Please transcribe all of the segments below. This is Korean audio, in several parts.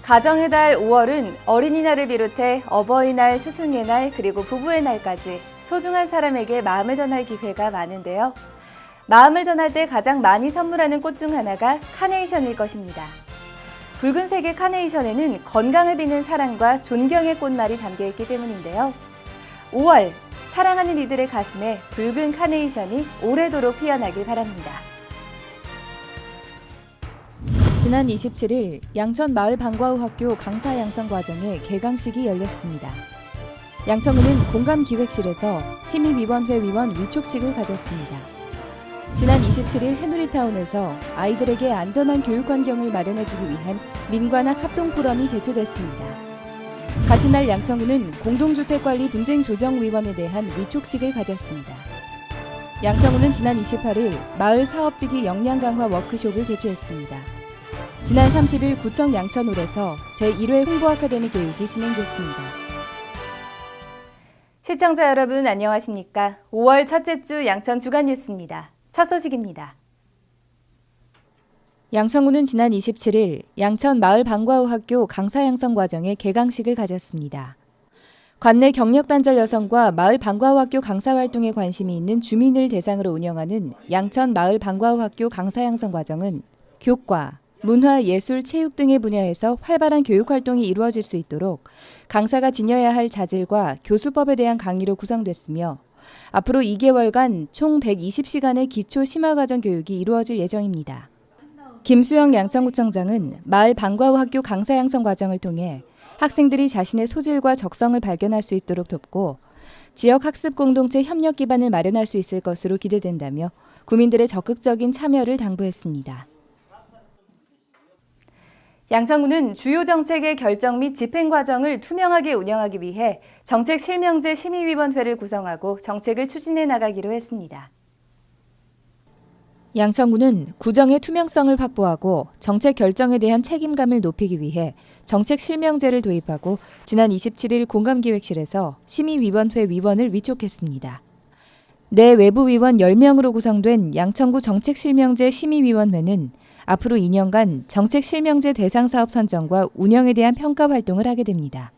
가정의 달 5월은 어린이날을 비롯해 어버이날, 스승의 날, 그리고 부부의 날까지 소중한 사람에게 마음을 전할 기회가 많은데요. 마음을 전할 때 가장 많이 선물하는 꽃 중 하나가 카네이션일 것입니다. 붉은색의 카네이션에는 건강을 비는 사랑과 존경의 꽃말이 담겨있기 때문인데요. 5월, 사랑하는 이들의 가슴에 붉은 카네이션이 오래도록 피어나길 바랍니다. 지난 27일 양천 마을 방과후 학교 강사 양성 과정의 개강식이 열렸습니다. 양천구는 공감기획실에서 시민위원회 위원 위촉식을 가졌습니다. 지난 27일 해누리타운에서 아이들에게 안전한 교육 환경을 마련해주기 위한 민관학 합동포럼이 개최됐습니다. 같은 날 양천구는 공동주택관리 분쟁조정위원회에 대한 위촉식을 가졌습니다. 양천구는 지난 28일 마을 사업지기 역량 강화 워크숍을 개최했습니다. 지난 30일 구청 양천홀에서 제1회 홍보아카데미 교육이 진행됐습니다. 시청자 여러분 안녕하십니까? 5월 첫째 주 양천 주간 뉴스입니다. 첫 소식입니다. 양천구는 지난 27일 양천 마을 방과후 학교 강사 양성 과정의 개강식을 가졌습니다. 관내 경력단절 여성과 마을 방과후 학교 강사 활동에 관심이 있는 주민을 대상으로 운영하는 양천 마을 방과후 학교 강사 양성 과정은 교과, 문화, 예술, 체육 등의 분야에서 활발한 교육 활동이 이루어질 수 있도록 강사가 지녀야 할 자질과 교수법에 대한 강의로 구성됐으며 앞으로 2개월간 총 120시간의 기초 심화과정 교육이 이루어질 예정입니다. 김수영 양천구청장은 마을 방과후 학교 강사 양성 과정을 통해 학생들이 자신의 소질과 적성을 발견할 수 있도록 돕고 지역 학습 공동체 협력 기반을 마련할 수 있을 것으로 기대된다며 구민들의 적극적인 참여를 당부했습니다. 양천구는 주요 정책의 결정 및 집행 과정을 투명하게 운영하기 위해 정책 실명제 심의위원회를 구성하고 정책을 추진해 나가기로 했습니다. 양천구는 구정의 투명성을 확보하고 정책 결정에 대한 책임감을 높이기 위해 정책 실명제를 도입하고 지난 27일 공감기획실에서 심의위원회 위원을 위촉했습니다. 내 외부위원 10명으로 구성된 양천구 정책실명제 심의위원회는 앞으로 2년간 정책실명제 대상사업 선정과 운영에 대한 평가 활동을 하게 됩니다.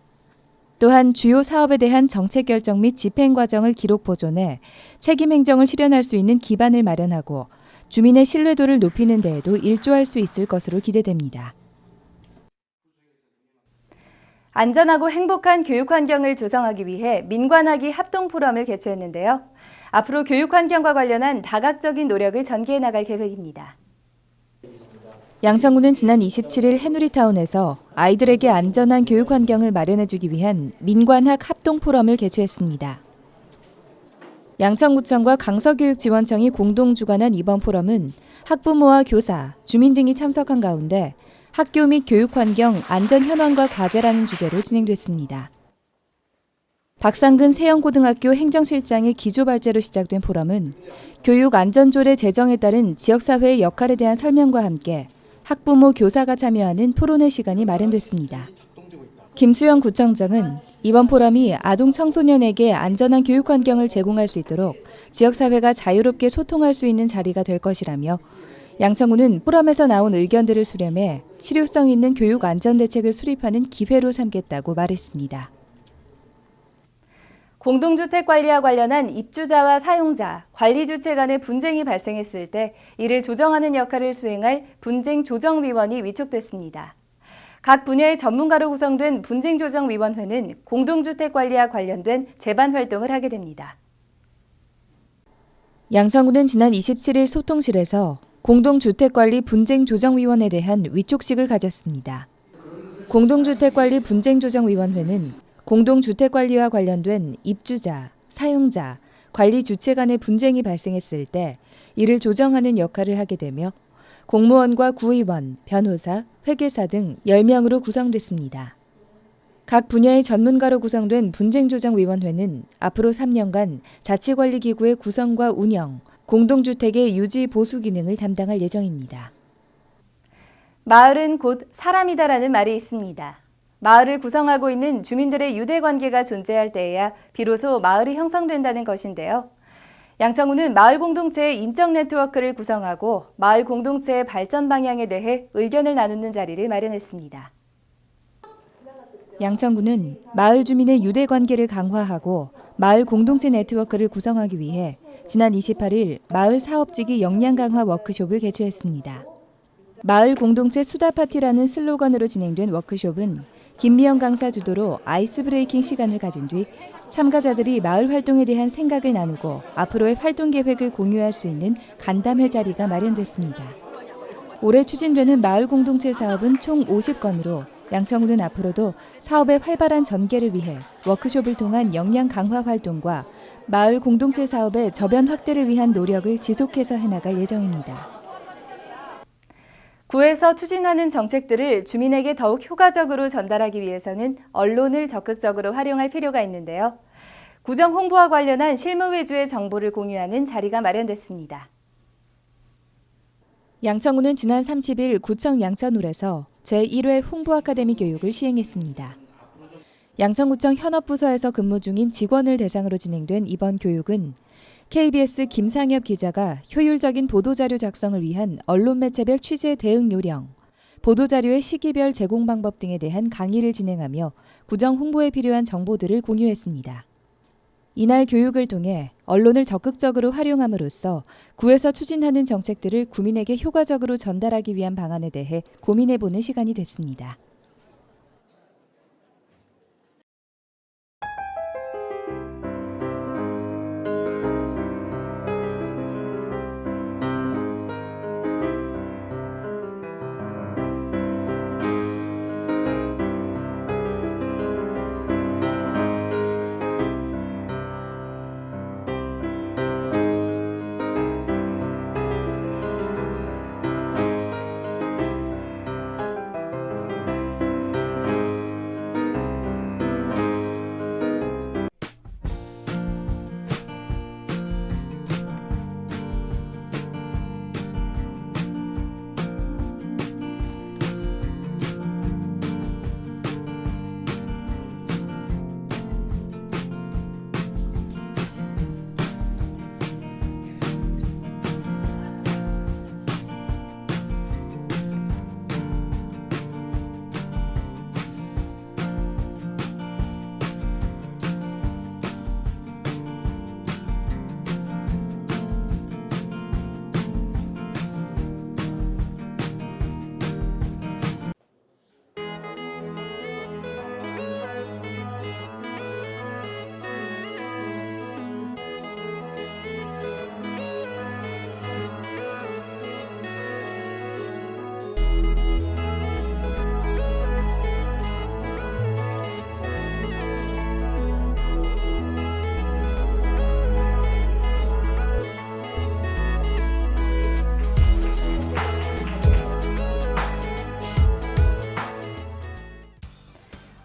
또한 주요 사업에 대한 정책 결정 및 집행 과정을 기록 보존해 책임 행정을 실현할 수 있는 기반을 마련하고 주민의 신뢰도를 높이는 데에도 일조할 수 있을 것으로 기대됩니다. 안전하고 행복한 교육 환경을 조성하기 위해 민관학이 합동 포럼을 개최했는데요. 앞으로 교육 환경과 관련한 다각적인 노력을 전개해 나갈 계획입니다. 양천구는 지난 27일 해누리타운에서 아이들에게 안전한 교육 환경을 마련해주기 위한 민관학 합동 포럼을 개최했습니다. 양천구청과 강서교육지원청이 공동 주관한 이번 포럼은 학부모와 교사, 주민 등이 참석한 가운데 학교 및 교육 환경 안전 현황과 과제라는 주제로 진행됐습니다. 박상근 세영고등학교 행정실장의 기조 발제로 시작된 포럼은 교육 안전조례 제정에 따른 지역사회의 역할에 대한 설명과 함께 학부모, 교사가 참여하는 토론회 시간이 마련됐습니다. 김수영 구청장은 이번 포럼이 아동 청소년에게 안전한 교육 환경을 제공할 수 있도록 지역사회가 자유롭게 소통할 수 있는 자리가 될 것이라며 양천구는 포럼에서 나온 의견들을 수렴해 실효성 있는 교육 안전 대책을 수립하는 기회로 삼겠다고 말했습니다. 공동주택 관리와 관련한 입주자와 사용자, 관리주체 간의 분쟁이 발생했을 때 이를 조정하는 역할을 수행할 분쟁조정위원이 위촉됐습니다. 각 분야의 전문가로 구성된 분쟁조정위원회는 공동주택 관리와 관련된 재반 활동을 하게 됩니다. 양천구는 지난 27일 소통실에서 공동주택관리 분쟁조정위원회에 대한 위촉식을 가졌습니다. 공동주택관리 분쟁조정위원회는 공동주택관리와 관련된 입주자, 사용자, 관리 주체 간의 분쟁이 발생했을 때 이를 조정하는 역할을 하게 되며 공무원과 구의원, 변호사, 회계사 등 10명으로 구성됐습니다. 각 분야의 전문가로 구성된 분쟁조정위원회는 앞으로 3년간 자치관리기구의 구성과 운영, 공동주택의 유지 보수 기능을 담당할 예정입니다. 마을은 곧 사람이다라는 말이 있습니다. 마을을 구성하고 있는 주민들의 유대관계가 존재할 때에야 비로소 마을이 형성된다는 것인데요. 양천구는 마을 공동체의 인적 네트워크를 구성하고 마을 공동체의 발전 방향에 대해 의견을 나누는 자리를 마련했습니다. 양천구는 마을 주민의 유대 관계를 강화하고 마을 공동체 네트워크를 구성하기 위해 지난 28일 마을 사업지기 역량 강화 워크숍을 개최했습니다. 마을 공동체 수다 파티라는 슬로건으로 진행된 워크숍은 김미영 강사 주도로 아이스 브레이킹 시간을 가진 뒤 참가자들이 마을 활동에 대한 생각을 나누고 앞으로의 활동 계획을 공유할 수 있는 간담회 자리가 마련됐습니다. 올해 추진되는 마을 공동체 사업은 총 50건으로 양천구는 앞으로도 사업의 활발한 전개를 위해 워크숍을 통한 역량 강화 활동과 마을 공동체 사업의 저변 확대를 위한 노력을 지속해서 해나갈 예정입니다. 구에서 추진하는 정책들을 주민에게 더욱 효과적으로 전달하기 위해서는 언론을 적극적으로 활용할 필요가 있는데요. 구정 홍보와 관련한 실무 위주의 정보를 공유하는 자리가 마련됐습니다. 양천구는 지난 30일 구청 양천홀에서 제1회 홍보 아카데미 교육을 시행했습니다. 양천구청 현업부서에서 근무 중인 직원을 대상으로 진행된 이번 교육은 KBS 김상엽 기자가 효율적인 보도자료 작성을 위한 언론 매체별 취재 대응 요령, 보도자료의 시기별 제공 방법 등에 대한 강의를 진행하며 구정 홍보에 필요한 정보들을 공유했습니다. 이날 교육을 통해 언론을 적극적으로 활용함으로써 구에서 추진하는 정책들을 구민에게 효과적으로 전달하기 위한 방안에 대해 고민해보는 시간이 됐습니다.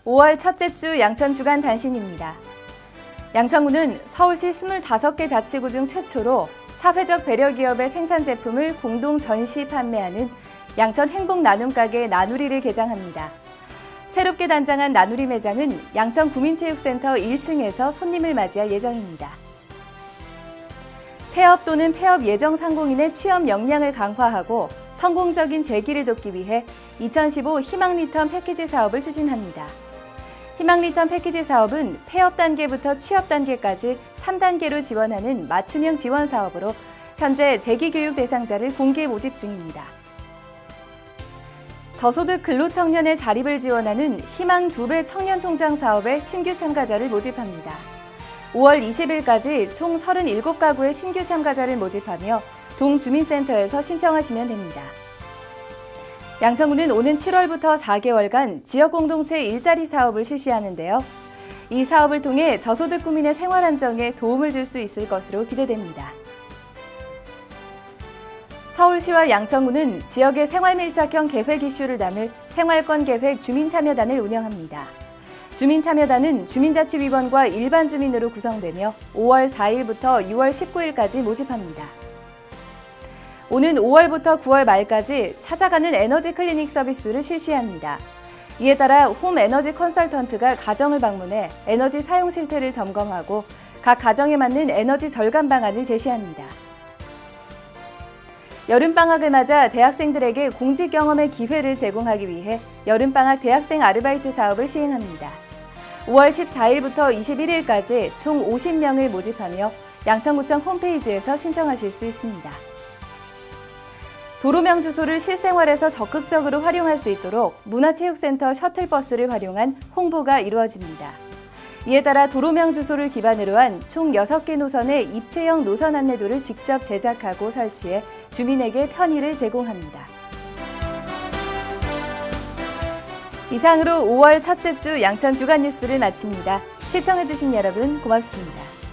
(5월) 첫째 주 양천 주간 단신입니다. 양천구는 서울시 25개 자치구 중 최초로 사회적 배려 기업의 생산 제품을 공동 전시 판매하는 양천 행복 나눔 가게 나누리를 개장합니다. 새롭게 단장한 나누리 매장은 양천 구민체육센터 1층에서 손님을 맞이할 예정입니다. 폐업 또는 폐업 예정 상공인의 취업 역량을 강화하고 성공적인 재기를 돕기 위해 2015 희망 리턴 패키지 사업을 추진합니다. 희망 리턴 패키지 사업은 폐업 단계부터 취업 단계까지 3단계로 지원하는 맞춤형 지원 사업으로 현재 재기교육 대상자를 공개 모집 중입니다. 저소득 근로청년의 자립을 지원하는 희망 2배 청년통장 사업에 신규 참가자를 모집합니다. 5월 20일까지 총 37가구의 신규 참가자를 모집하며 동주민센터에서 신청하시면 됩니다. 양천구는 오는 7월부터 4개월간 지역공동체 일자리 사업을 실시하는데요. 이 사업을 통해 저소득 구민의 생활 안정에 도움을 줄 수 있을 것으로 기대됩니다. 서울시와 양천구는 지역의 생활밀착형 계획 이슈를 담을 생활권 계획 주민참여단을 운영합니다. 주민참여단은 주민자치위원과 일반 주민으로 구성되며 5월 4일부터 6월 19일까지 모집합니다. 오는 5월부터 9월 말까지 찾아가는 에너지 클리닉 서비스를 실시합니다. 이에 따라 홈 에너지 컨설턴트가 가정을 방문해 에너지 사용 실태를 점검하고 각 가정에 맞는 에너지 절감 방안을 제시합니다. 여름방학을 맞아 대학생들에게 공직 경험의 기회를 제공하기 위해 여름방학 대학생 아르바이트 사업을 시행합니다. 5월 14일부터 21일까지 총 50명을 모집하며 양천구청 홈페이지에서 신청하실 수 있습니다. 도로명 주소를 실생활에서 적극적으로 활용할 수 있도록 문화체육센터 셔틀버스를 활용한 홍보가 이루어집니다. 이에 따라 도로명 주소를 기반으로 한 총 6개 노선의 입체형 노선 안내도를 직접 제작하고 설치해 주민에게 편의를 제공합니다. 이상으로 5월 첫째 주 양천 주간 뉴스를 마칩니다. 시청해주신 여러분 고맙습니다.